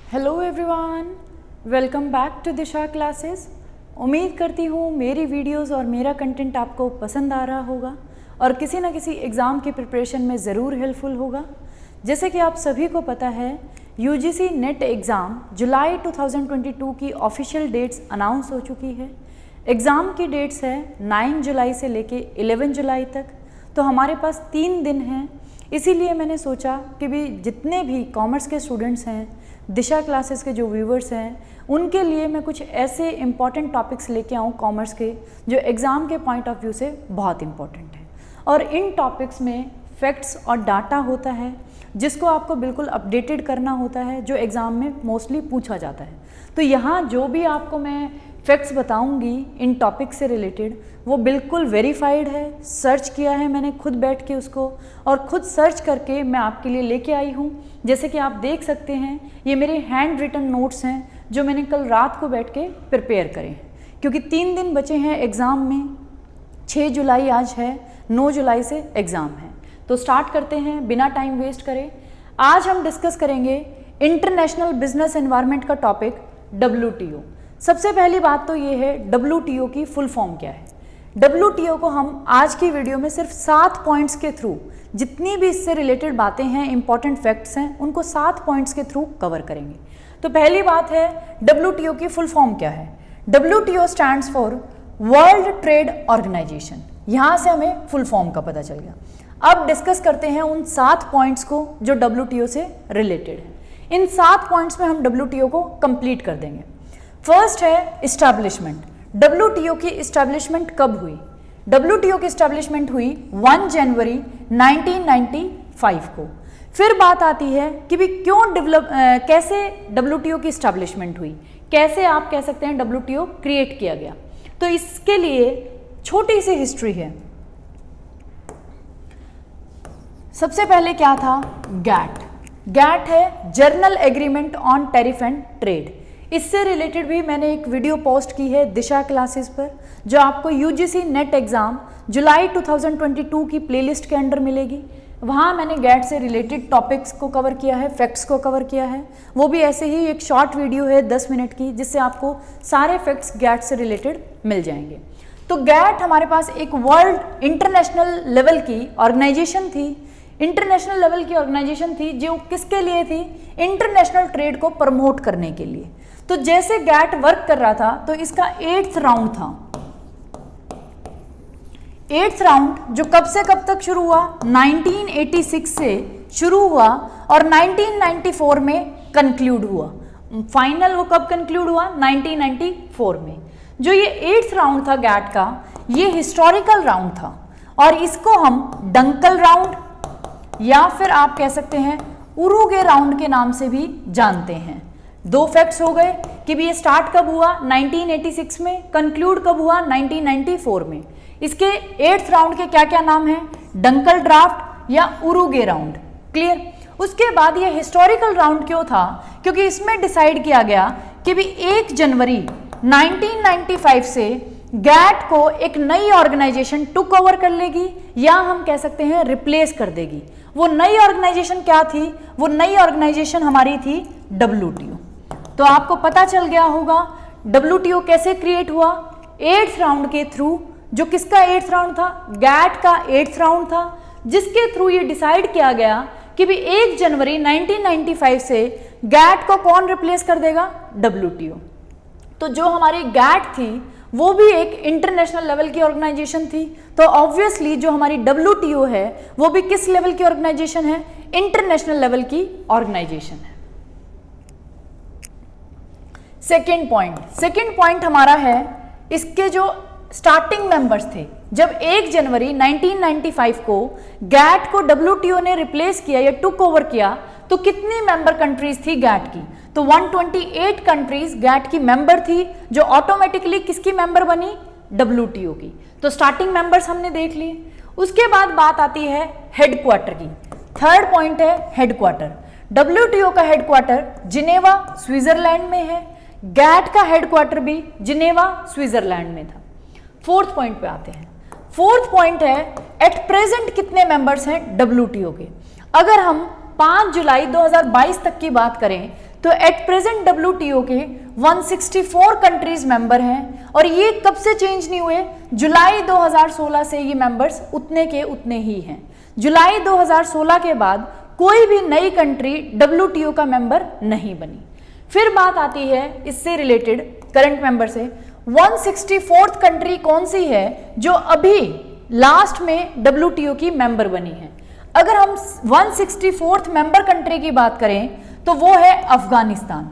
Hello everyone, welcome back to Disha classes. उम्मीद करती हूँ मेरी वीडियोस और मेरा कंटेंट आपको पसंद आ रहा होगा और किसी न किसी एग्ज़ाम की प्रिपरेशन में ज़रूर हेल्पफुल होगा। जैसे कि आप सभी को पता है, यूजीसी नेट एग्ज़ाम जुलाई 2022 की ऑफिशियल डेट्स अनाउंस हो चुकी है। एग्ज़ाम की डेट्स है 9 जुलाई से लेके 11 जुलाई तक, तो हमारे पास 3 दिन हैं। इसीलिए मैंने सोचा कि भी जितने भी कॉमर्स के स्टूडेंट्स हैं, दिशा क्लासेस के जो व्यूवर्स हैं, उनके लिए मैं कुछ ऐसे इम्पॉर्टेंट टॉपिक्स लेके आऊँ कॉमर्स के, जो एग्ज़ाम के पॉइंट ऑफ व्यू से बहुत इम्पॉर्टेंट है। और इन टॉपिक्स में फैक्ट्स और डाटा होता है जिसको आपको बिल्कुल अपडेटेड करना होता है, जो एग्ज़ाम में मोस्टली पूछा जाता है। तो यहाँ जो भी आपको मैं फैक्ट्स बताऊंगी इन टॉपिक से रिलेटेड, वो बिल्कुल वेरीफाइड है, सर्च किया है मैंने खुद बैठ के उसको, और खुद सर्च करके मैं आपके लिए लेके आई हूँ। जैसे कि आप देख सकते हैं, ये मेरे हैंड रिटन नोट्स हैं जो मैंने कल रात को बैठ के प्रिपेयर करे हैं, क्योंकि 3 दिन बचे हैं एग्ज़ाम में। 6 जुलाई आज है, 9 जुलाई से एग्ज़ाम है। तो स्टार्ट करते हैं बिना टाइम वेस्ट करे। आज हम डिस्कस करेंगे इंटरनेशनल बिजनेस एनवायरनमेंट का टॉपिक WTO। सबसे पहली बात तो ये है, WTO की फुल फॉर्म क्या है। WTO को हम आज की वीडियो में सिर्फ 7 पॉइंट्स के थ्रू, जितनी भी इससे रिलेटेड बातें हैं, इंपॉर्टेंट फैक्ट्स हैं, उनको 7 पॉइंट्स के थ्रू कवर करेंगे। तो पहली बात है, WTO की फुल फॉर्म क्या है। WTO stands for world trade organisation. यहाँ से हमें फुल फॉर्म का पता चल गया। अब डिस्कस करते हैं उन 7 पॉइंट्स को जो WTO से रिलेटेड है। इन 7 पॉइंट्स में हम WTO को कंप्लीट कर देंगे। फर्स्ट है इस्टेब्लिशमेंट। WTO की इस्टेब्लिशमेंट कब हुई। WTO की इस्टेब्लिशमेंट हुई 1 जनवरी 1995 को। फिर बात आती है कि भी क्यों कैसे WTO की इस्टेब्लिशमेंट हुई, कैसे आप कह सकते हैं WTO क्रिएट किया गया। तो इसके लिए छोटी सी हिस्ट्री है। सबसे पहले क्या था, गैट है journal agreement on tariff and trade. इससे रिलेटेड भी मैंने एक वीडियो पोस्ट की है दिशा क्लासेस पर, जो आपको यूजीसी नेट एग्ज़ाम जुलाई 2022 की प्लेलिस्ट के अंडर मिलेगी। वहाँ मैंने गैट से रिलेटेड टॉपिक्स को कवर किया है, फैक्ट्स को कवर किया है। वो भी ऐसे ही एक शॉर्ट वीडियो है 10 मिनट की, जिससे आपको सारे फैक्ट्स गैट से रिलेटेड मिल जाएंगे। तो गैट हमारे पास एक वर्ल्ड इंटरनेशनल लेवल की ऑर्गेनाइजेशन थी। इंटरनेशनल लेवल की ऑर्गेनाइजेशन थी जो किसके लिए थी, इंटरनेशनल ट्रेड को प्रमोट करने के लिए। तो जैसे गैट वर्क कर रहा था, तो इसका 8th राउंड था। 8th राउंड जो कब से कब तक शुरू हुआ, 1986 से शुरू हुआ और 1994 में कंक्लूड हुआ। फाइनल वो कब कंक्लूड हुआ, 1994 में। जो ये 8th राउंड था गैट का, ये हिस्टोरिकल राउंड था और इसको हम डंकल राउंड या फिर आप कह सकते हैं उरुगे राउंड के नाम से भी जानते हैं। 2 फैक्ट्स हो गए कि भी ये स्टार्ट कब हुआ, 1986 में, कंक्लूड कब हुआ, 1994 में। इसके 8th राउंड के क्या क्या नाम हैं, डंकल ड्राफ्ट या उरुगे राउंड। क्लियर। उसके बाद ये हिस्टोरिकल राउंड क्यों था, क्योंकि इसमें डिसाइड किया गया कि भी 1 जनवरी 1995 से गैट को एक नई ऑर्गेनाइजेशन टुक ओवर कर लेगी, या हम कह सकते हैं रिप्लेस कर देगी। वो नई ऑर्गेनाइजेशन क्या थी, वो नई ऑर्गेनाइजेशन हमारी थी WTO। तो आपको पता चल गया होगा WTO कैसे क्रिएट हुआ, 8th राउंड के थ्रू। जो किसका 8th राउंड था, गैट का 8th राउंड था, जिसके थ्रू ये डिसाइड किया गया कि भी 1 जनवरी 1995 से गैट को कौन रिप्लेस कर देगा, WTO। तो जो हमारी गैट थी वो भी एक इंटरनेशनल लेवल की ऑर्गेनाइजेशन थी। तो ऑब्वियसली जो हमारी WTO है वो भी किस लेवल की ऑर्गेनाइजेशन है, इंटरनेशनल लेवल की ऑर्गेनाइजेशन है। सेकेंड पॉइंट हमारा है, इसके जो स्टार्टिंग मेंबर्स थे। जब 1 जनवरी 1995 को गैट को WTO ने रिप्लेस किया या टुक ओवर किया, तो कितनी मेंबर कंट्रीज थी गैट की, तो 128 कंट्रीज गैट की मेंबर थी, जो ऑटोमेटिकली किसकी मेंबर बनी, WTO की। तो स्टार्टिंग मेंबर्स हमने देख लिए। उसके बाद बात आती है हेडक्वार्टर की। 3rd पॉइंट है हेडक्वार्टर। WTO का हेडक्वार्टर जिनेवा स्विट्जरलैंड में है, गैट का हेडक्वार्टर भी जिनेवा स्विट्जरलैंड में था। 4th पॉइंट पे आते हैं। 4th पॉइंट है, एट प्रेजेंट कितने मेंबर्स हैं WTO के। अगर हम 5 जुलाई 2022 तक की बात करें तो एट प्रेजेंट WTO के 164 कंट्रीज मेंबर हैं और ये कब से चेंज नहीं हुए, जुलाई 2016 से ये मेंबर्स उतने के उतने ही हैं। जुलाई 2016 के बाद कोई भी नई कंट्री WTO का मेंबर नहीं बनी। फिर बात आती है इससे रिलेटेड करंट मेंबर से, 164th कंट्री कौन सी है जो अभी लास्ट में WTO की मेंबर बनी है। अगर हम 164th मेंबर कंट्री की बात करें तो वो है अफगानिस्तान।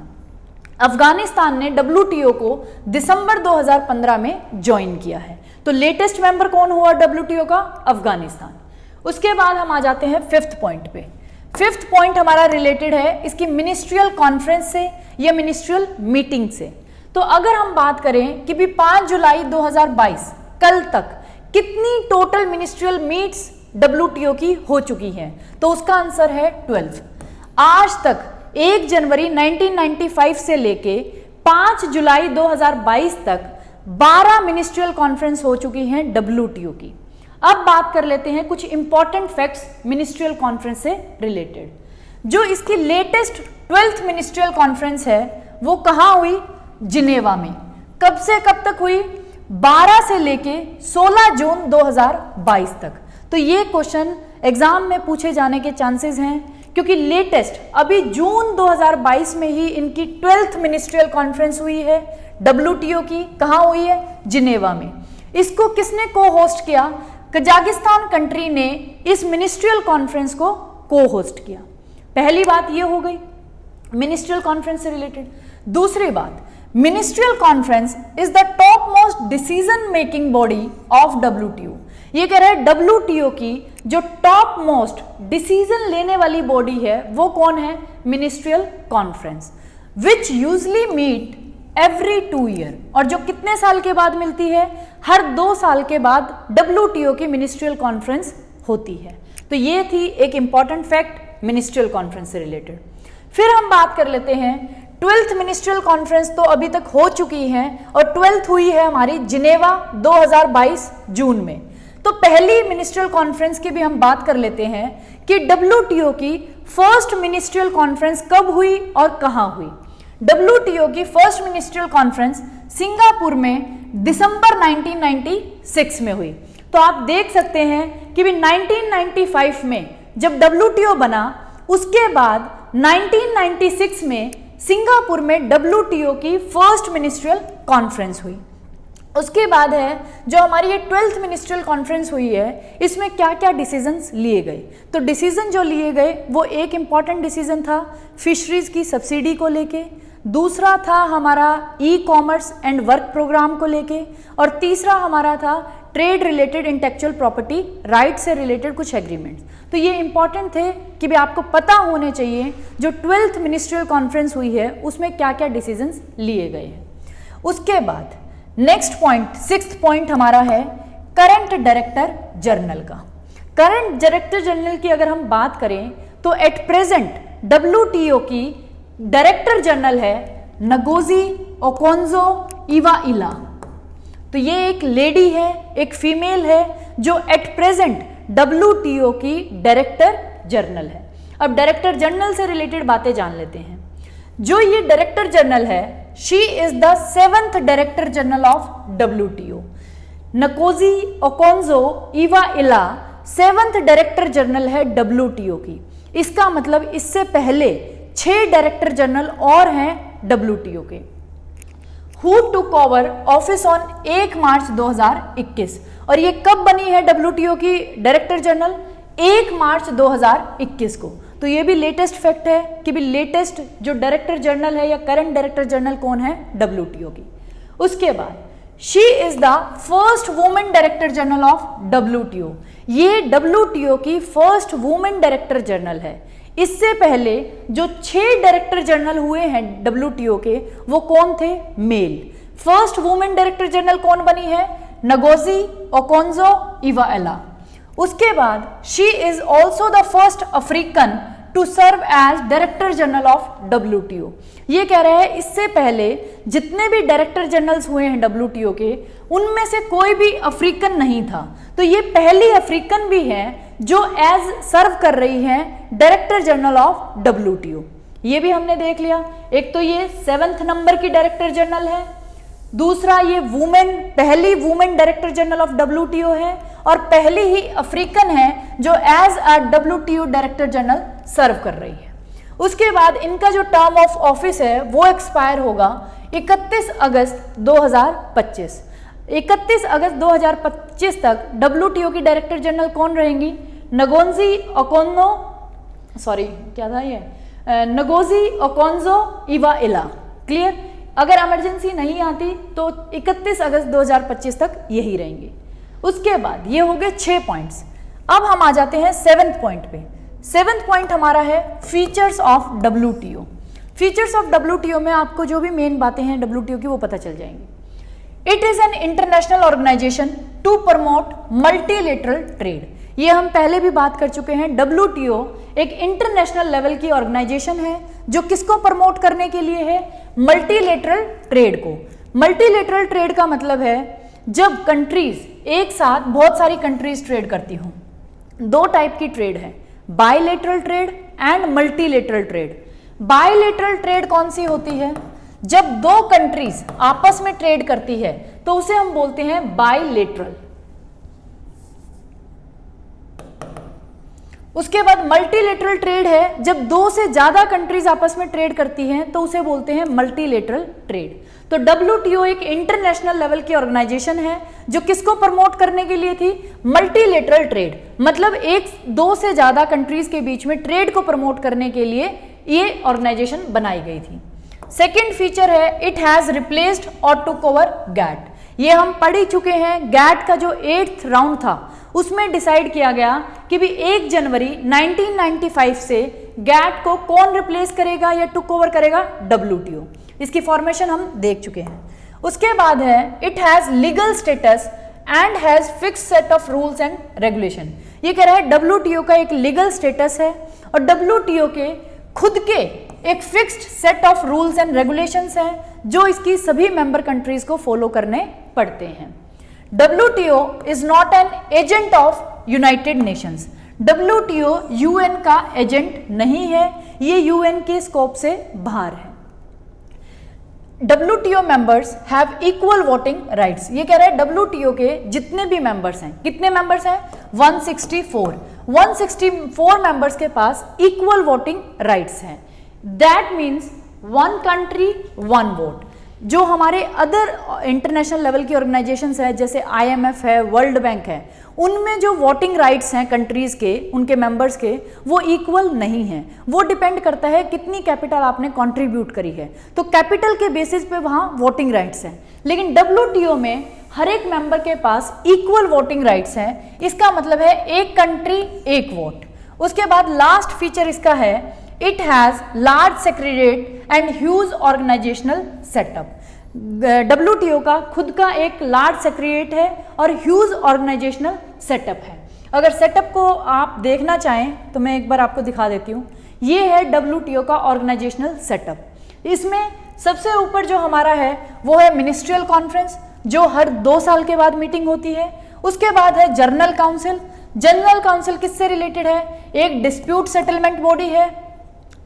अफगानिस्तान ने WTO को दिसंबर 2015 में ज्वाइन किया है। तो लेटेस्ट मेंबर कौन हुआ WTO का, अफगानिस्तान। उसके बाद हम आ जाते हैं फिफ्थ पॉइंट पे। फिफ्थ पॉइंट हमारा रिलेटेड है इसकी मिनिस्ट्रियल कॉन्फ्रेंस से या मिनिस्ट्रियल मीटिंग से। तो अगर हम बात करें कि भी 5 जुलाई 2022 कल तक कितनी टोटल मिनिस्ट्रियल मीट्स WTO की हो चुकी हैं, तो उसका आंसर है 12। आज तक 1 जनवरी 1995 से लेके 5 जुलाई 2022 तक 12 मिनिस्ट्रियल कॉन्फ्रेंस हो चुकी हैं WTO की। अब बात कर लेते हैं कुछ इंपॉर्टेंट फैक्ट्स मिनिस्ट्रियल कॉन्फ्रेंस से रिलेटेड। जो इसकी लेटेस्ट 12th मिनिस्ट्रियल कॉन्फ्रेंस है वो कहाँ हुई, जिनेवा में। कब से कब तक हुई, 12 से लेके 16 जून 2022 तक। तो ये क्वेश्चन एग्जाम में पूछे जाने के चांसेस हैं क्योंकि लेटेस्ट अभी जून 2022 में ही इनकी 12th मिनिस्ट्रियल कॉन्फ्रेंस हुई है WTO की। कहाँ हुई है, जिनेवा में। इसको किसने को होस्ट किया, कजाकिस्तान कंट्री ने इस मिनिस्ट्रियल कॉन्फ्रेंस को को होस्ट किया। पहली बात ये हो गई मिनिस्ट्रियल कॉन्फ्रेंस से रिलेटेड। दूसरी बात, ministerial conference is the top most decision making body of WTO। ये कह रहे हैं WTO की जो टॉप मोस्ट डिसीजन लेने वाली बॉडी है वो कौन है, ministerial conference, which usually meet every 2 year. और जो कितने साल के बाद मिलती है, हर 2 साल के बाद WTO की मिनिस्ट्रियल कॉन्फ्रेंस होती है। तो ये थी एक इंपॉर्टेंट फैक्ट मिनिस्ट्रियल कॉन्फ्रेंस से रिलेटेड। फिर हम बात कर लेते हैं 12th मिनिस्ट्रियल कॉन्फ्रेंस तो अभी तक हो चुकी है और 12th हुई है हमारी जिनेवा 2022 जून में। तो पहली मिनिस्ट्रियल कॉन्फ्रेंस की भी हम बात कर लेते हैं कि WTO की फर्स्ट मिनिस्ट्रियल कॉन्फ्रेंस कब हुई और कहां हुई। WTO की फर्स्ट मिनिस्ट्रियल कॉन्फ्रेंस सिंगापुर में दिसंबर 1996 में हुई। तो आप देख सकते हैं कि भी 1995 में जब WTO बना, उसके बाद 1996 में सिंगापुर में WTO की फर्स्ट मिनिस्ट्रियल कॉन्फ्रेंस हुई। उसके बाद है जो हमारी ये 12th मिनिस्ट्रियल कॉन्फ्रेंस हुई है, इसमें क्या क्या डिसीजंस लिए गए। तो डिसीजन जो लिए गए वो एक इम्पॉर्टेंट डिसीजन था फिशरीज की सब्सिडी को लेके, दूसरा था हमारा ई-कॉमर्स एंड वर्क प्रोग्राम को लेके, और तीसरा हमारा था trade related intellectual property right से रिलेटेड कुछ एग्रीमेंट्स। तो ये इंपॉर्टेंट थे कि भी आपको पता होने चाहिए जो 12th मिनिस्ट्रियल कॉन्फ्रेंस हुई है उसमें क्या क्या डिसीजंस लिए गए हैं। उसके बाद नेक्स्ट पॉइंट 6th पॉइंट हमारा है करंट डायरेक्टर जनरल का। करंट डायरेक्टर जनरल की अगर हम बात करें तो एट प्रेजेंट WTO की डायरेक्टर जनरल है नगोजी ओकोंजो-इवेआला। तो ये एक लेडी है, एक फीमेल है जो एट प्रेजेंट WTO की डायरेक्टर जनरल है। अब डायरेक्टर जनरल से रिलेटेड बातें जान लेते हैं। जो ये डायरेक्टर जनरल है, she is the 7th director general of WTO। Ngozi Okonjo-Iweala 7th director general है WTO की। इसका मतलब इससे पहले 6 डायरेक्टर जनरल और हैं WTO के। Who took over office on 1 मार्च 2021। और ये कब बनी है WTO की डायरेक्टर जनरल, 1 मार्च 2021 को। तो ये भी लेटेस्ट फैक्ट है कि भी लेटेस्ट जो डायरेक्टर जनरल है या करंट डायरेक्टर जनरल कौन है, WTO की। उसके बाद she is the first women director general of WTO। ये WTO की फर्स्ट वुमेन डायरेक्टर जनरल है। इससे पहले जो 6 डायरेक्टर जनरल हुए हैं WTO के वो कौन थे, male. First women director general कौन बनी है, नगोजी ओकोंजो-इवेआला। उसके बाद she is also the first African to serve as director general of WTO। ये कह रहे हैं इससे पहले जितने भी डायरेक्टर जनरल्स हुए हैं WTO के, उनमें से कोई भी अफ्रीकन नहीं था। तो ये पहली अफ्रीकन भी है जो एज सर्व कर रही हैं डायरेक्टर जनरल ऑफ WTO। ये भी हमने देख लिया। एक तो ये 7th नंबर की डायरेक्टर जनरल है, दूसरा ये पहली women director general of WTO है, और पहली ही अफ्रीकन है जो as a WTO director general serve कर रही है। उसके बाद इनका जो टर्म ऑफ ऑफिस है वो एक्सपायर होगा 31 अगस्त 2025। 31 अगस्त 2025 तक WTO की डायरेक्टर जनरल कौन रहेंगी? नगोजी ओकोंजो-इवेआला। क्लियर? अगर इमरजेंसी नहीं आती तो 31 अगस्त 2025 तक यही रहेंगे। उसके बाद ये हो गए 6 पॉइंट्स। अब हम आ जाते हैं 7th पॉइंट पे। 7th पॉइंट हमारा है features of WTO। Features of WTO में आपको जो भी मेन बातें हैं WTO की वो पता चल जाएंगी। It is an international organisation to promote multilateral trade. ये हम पहले भी बात कर चुके हैं। WTO एक इंटरनेशनल लेवल की ऑर्गेनाइजेशन है जो किसको प्रमोट करने के लिए है? मल्टीलेटरल ट्रेड को। मल्टीलेटरल ट्रेड का मतलब है जब कंट्रीज एक साथ बहुत सारी कंट्रीज ट्रेड करती हों। 2 टाइप की ट्रेड है, bilateral trade and multilateral trade. Bilateral trade कौन सी होती है? जब 2 कंट्रीज आपस में ट्रेड करती है तो उसे हम बोलते हैं बायलेटरल। उसके बाद मल्टीलेटरल ट्रेड है जब 2 से ज्यादा कंट्रीज आपस में ट्रेड करती हैं तो उसे बोलते हैं मल्टीलेटरल ट्रेड। तो WTO एक इंटरनेशनल लेवल की ऑर्गेनाइजेशन है जो किसको प्रमोट करने के लिए थी? Multilateral trade. मतलब 2 से ज्यादा कंट्रीज के बीच में ट्रेड को प्रमोट करने के लिए ये ऑर्गेनाइजेशन बनाई गई थी। सेकेंड फीचर है इट हैज रिप्लेस्ड और टुक ओवर गैट। ये हम पढ़ ही चुके हैं। गैट का जो 8th राउंड था उसमें डिसाइड किया गया कि भी 1 जनवरी 1995 से गैट को कौन रिप्लेस करेगा या टुक ओवर करेगा? WTO। इसकी फॉर्मेशन हम देख चुके हैं। उसके बाद है it has legal status and has fixed set of rules and regulation. ये कह रहा है WTO का एक लीगल स्टेटस है और WTO के खुद के एक fixed set of rules and regulations हैं जो इसकी सभी मेंबर कंट्रीज को फॉलो करने पड़ते हैं। WTO is not an agent of United Nations. WTO UN का एजेंट नहीं है, ये UN के स्कोप से बाहर है। WTO members have equal voting rights. ये कह रहा है WTO के जितने भी मेंबर्स हैं, कितने मेंबर्स हैं? 164 मेंबर्स के पास इक्वल वोटिंग राइट्स हैं। That means 1 country 1 vote. जो हमारे अदर इंटरनेशनल लेवल की ऑर्गेनाइजेशंस है जैसे IMF है, वर्ल्ड बैंक है, उनमें जो वोटिंग राइट्स हैं कंट्रीज के, उनके मेंबर्स के, वो इक्वल नहीं है। वो डिपेंड करता है कितनी कैपिटल आपने कंट्रीब्यूट करी है, तो कैपिटल के बेसिस पे वहां वोटिंग राइट्स हैं। लेकिन WTO में हर एक मेंबर के पास इक्वल वोटिंग राइट्स हैं। इसका मतलब है 1 कंट्री 1 वोट। उसके बाद लास्ट फीचर इसका है it has large secretariat and huge organisational setup. WTO का खुद का एक लार्ज सेक्रेटरीट है और ह्यूज ऑर्गेनाइजेशनल सेटअप है। अगर सेटअप को आप देखना चाहें तो मैं एक बार आपको दिखा देती हूँ। ये है WTO का ऑर्गेनाइजेशनल सेटअप। इसमें सबसे ऊपर जो हमारा है वो है मिनिस्ट्रियल कॉन्फ्रेंस जो हर 2 साल के बाद मीटिंग होती है। उसके बाद है जनरल काउंसिल। जनरल काउंसिल किससे रिलेटेड है? एक डिस्प्यूट सेटलमेंट बॉडी है।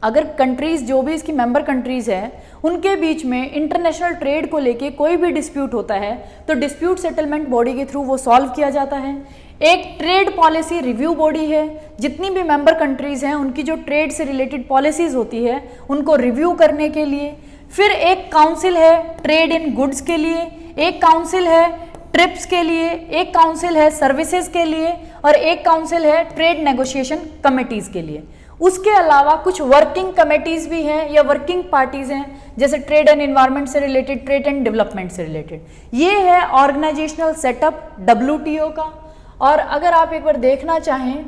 अगर कंट्रीज जो भी इसकी मेंबर कंट्रीज है उनके बीच में इंटरनेशनल ट्रेड को लेके कोई भी डिस्प्यूट होता है तो डिस्प्यूट सेटलमेंट बॉडी के थ्रू वो सॉल्व किया जाता है। एक ट्रेड पॉलिसी रिव्यू बॉडी है। जितनी भी मेंबर कंट्रीज हैं उनकी जो ट्रेड से रिलेटेड पॉलिसीज होती है उनको रिव्यू करने के लिए। फिर एक काउंसिल है ट्रेड इन गुड्स के लिए, एक काउंसिल है ट्रिप्स के लिए, एक काउंसिल है सर्विसेज के लिए और एक काउंसिल है ट्रेड नेगोशिएशन कमेटीज के लिए। उसके अलावा कुछ वर्किंग कमेटीज भी हैं या वर्किंग पार्टीज हैं जैसे ट्रेड एंड एनवायरनमेंट से रिलेटेड, ट्रेड एंड डेवलपमेंट से रिलेटेड। ये है ऑर्गेनाइजेशनल सेटअप WTO का। और अगर आप एक बार देखना चाहें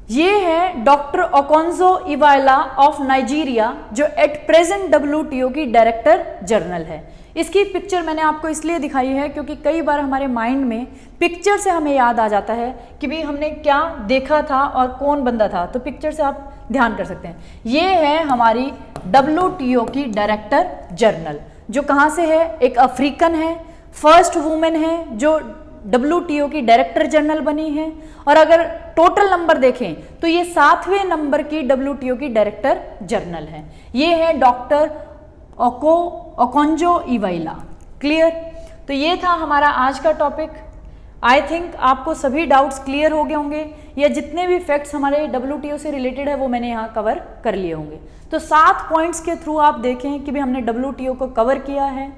ये है डॉक्टर ओकोंजो-इवेआला ऑफ नाइजीरिया जो एट प्रेजेंट WTO की डायरेक्टर जनरल है। इसकी पिक्चर मैंने आपको इसलिए दिखाई है क्योंकि कई बार हमारे माइंड में पिक्चर से हमें याद आ जाता है कि भाई हमने क्या देखा था और कौन बंदा था, तो पिक्चर से आप ध्यान कर सकते हैं। ये है हमारी WTO की डायरेक्टर जनरल जो कहाँ से है? एक अफ्रीकन है, फर्स्ट वुमेन है जो WTO की डायरेक्टर जनरल बनी है, और अगर टोटल नंबर देखें तो ये 7वें नंबर की WTO की डायरेक्टर जनरल है। ये है डॉक्टर ओकोंजो इवेला। क्लियर? तो ये था हमारा आज का टॉपिक। आई थिंक आपको सभी डाउट्स क्लियर हो गए होंगे, या जितने भी फैक्ट्स हमारे WTO से रिलेटेड है वो मैंने यहाँ कवर कर लिए होंगे। तो 7 पॉइंट्स के थ्रू आप देखें कि भी हमने WTO को कवर किया है।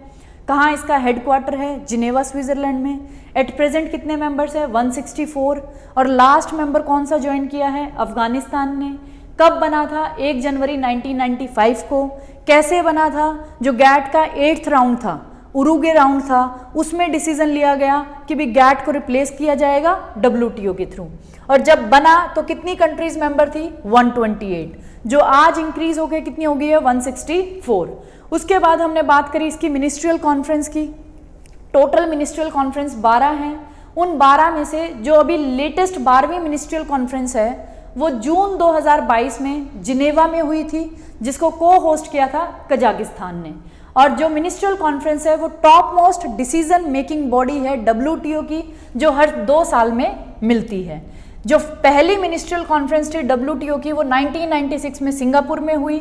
कहाँ इसका हेडक्वार्टर है? जिनेवा स्विट्जरलैंड में। एट प्रेजेंट कितने मेंबर्स है? 164। और लास्ट मेंबर कौन सा ज्वाइन किया है? अफगानिस्तान ने। कब बना था? 1 जनवरी 1995 को। कैसे बना था? जो गैट का 8th राउंड था, उरुगे राउंड था, उसमें डिसीजन लिया गया कि भी गैट को रिप्लेस किया जाएगा WTO के थ्रू। और जब बना तो कितनी कंट्रीज मेंबर थी? 128, जो आज इंक्रीज हो गए कितनी हो गई है? 164। उसके बाद हमने बात करी इसकी मिनिस्ट्रियल कॉन्फ्रेंस की। टोटल मिनिस्ट्रियल कॉन्फ्रेंस 12 हैं। उन 12 में से जो अभी लेटेस्ट 12वीं मिनिस्ट्रियल कॉन्फ्रेंस है वो जून 2022 में जिनेवा में हुई थी, जिसको को होस्ट किया था कजाकिस्तान ने। और जो मिनिस्ट्रियल कॉन्फ्रेंस है वो top most decision making body है WTO की, जो हर 2 साल में मिलती है। जो पहली मिनिस्ट्रियल कॉन्फ्रेंस थी WTO की वो 1996 में सिंगापुर में हुई।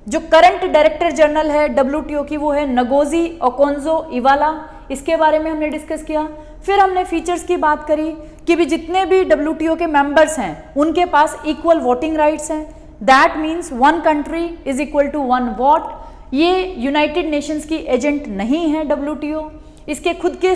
जो करंट डायरेक्टर जनरल है WTO की वो है नगोजी ओकोंजो इवेला। इसके बारे में हमने डिस्कस किया। फिर हमने फीचर्स की बात करी कि भी जितने भी WTO के मेंबर्स हैं उनके पास इक्वल वोटिंग राइट्स हैं। That means 1 country is equal to 1 vote. ये यूनाइटेड नेशंस की एजेंट नहीं है WTO। इसके खुद के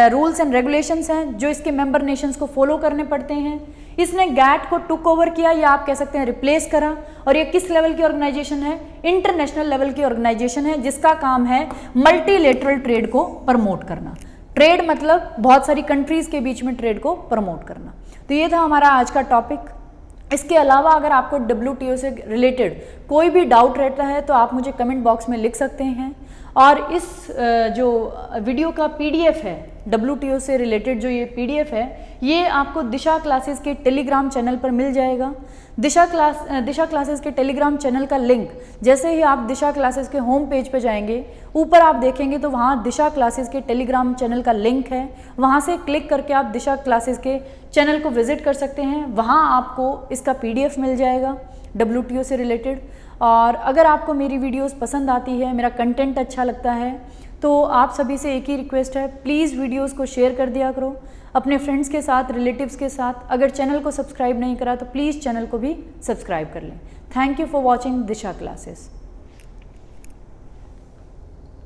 रूल्स एंड रेगुलेशंस हैं जो इसके मेंबर नेशंस को फॉलो करने पड़ते हैं। इसने गैट को टुक ओवर किया, या आप कह सकते हैं रिप्लेस करा। और ये किस लेवल की ऑर्गेनाइजेशन है? इंटरनेशनल लेवल की ऑर्गेनाइजेशन है, जिसका काम है मल्टीलेटरल ट्रेड को प्रमोट करना। ट्रेड मतलब बहुत सारी कंट्रीज के बीच में ट्रेड को प्रमोट करना। तो ये था हमारा आज का टॉपिक। इसके अलावा अगर आपको WTO से रिलेटेड कोई भी डाउट रहता है तो आप मुझे कमेंट बॉक्स में लिख सकते हैं। और इस जो वीडियो का PDF है WTO से रिलेटेड, जो ये PDF है, ये आपको दिशा क्लासेस के टेलीग्राम चैनल पर मिल जाएगा। दिशा क्लासेस के टेलीग्राम चैनल का लिंक जैसे ही आप दिशा क्लासेस के होम पेज पे जाएंगे, ऊपर आप देखेंगे तो वहाँ दिशा क्लासेस के टेलीग्राम चैनल का लिंक है। वहाँ से क्लिक करके आप दिशा क्लासेस के चैनल को विजिट कर सकते हैं। वहाँ आपको इसका PDF मिल जाएगा WTO से रिलेटेड। और अगर आपको मेरी वीडियोस पसंद आती है, मेरा कंटेंट अच्छा लगता है, तो आप सभी से एक ही रिक्वेस्ट है, प्लीज़ वीडियोस को शेयर कर दिया करो अपने फ्रेंड्स के साथ, रिलेटिव्स के साथ। अगर चैनल को सब्सक्राइब नहीं करा तो प्लीज़ चैनल को भी सब्सक्राइब कर लें। Thank you for watching Disha classes.